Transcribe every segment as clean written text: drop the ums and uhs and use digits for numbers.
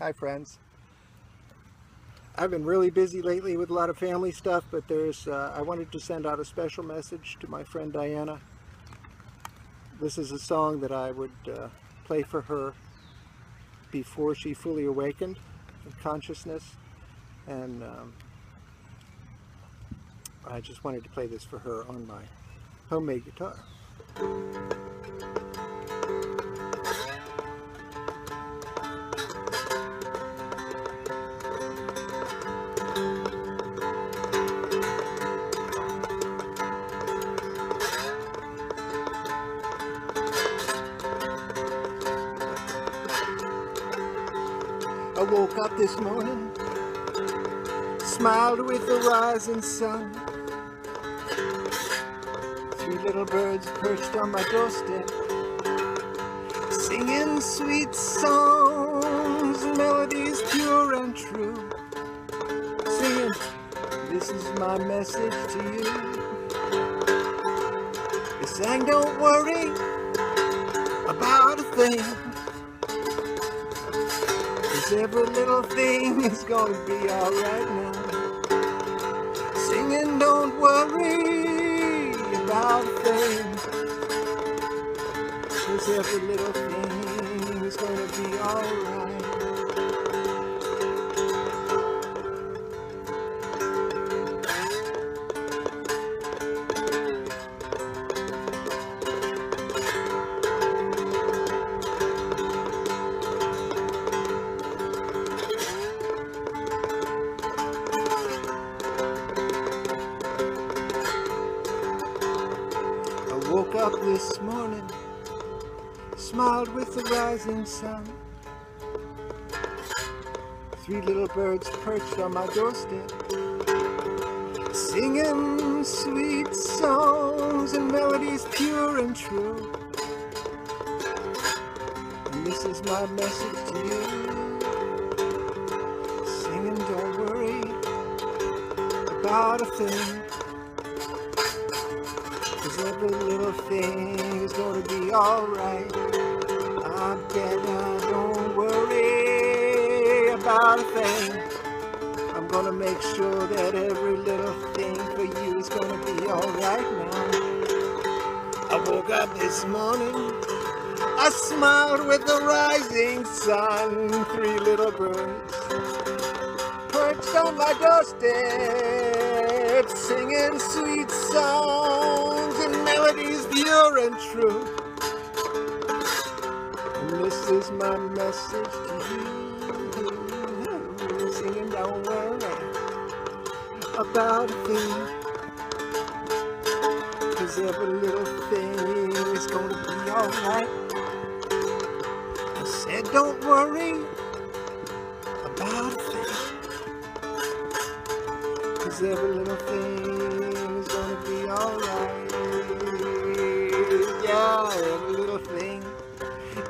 Hi friends. I've been really busy lately with a lot of family stuff, but I wanted to send out a special message to my friend Diana. This is a song that I would play for her before she fully awakened in consciousness, and I just wanted to play this for her on my homemade guitar. I woke up this morning, smiled with the rising sun. 3 little birds perched on my doorstep, singing sweet songs, melodies pure and true. Singing, this is my message to you. They sang, don't worry about a thing, every little thing is gonna be alright now. Singing, don't worry about a thing, 'cause every little thing is gonna be alright. Woke up this morning, smiled with the rising sun. 3 little birds perched on my doorstep, singing sweet songs and melodies pure and true. And this is my message to you. Singing, don't worry about a thing, 'cause every little thing is gonna be alright. I better don't worry about a thing. I'm gonna make sure that every little thing for you is gonna be alright now. I woke up this morning, I smiled with the rising sun. 3 little birds perched on my doorstep, singing sweet songs and melodies pure and true. And this is my message to you. Singing, don't worry about a thing, 'cause every little thing is gonna be alright. I said, don't worry about a thing, 'cause every little thing is gonna be alright. Yeah, every little thing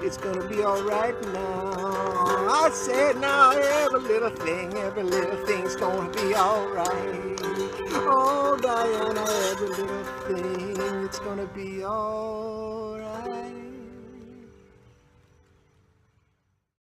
is gonna be alright now. I said now, every little thing's gonna be alright. Oh Diana, every little thing, it's gonna be alright.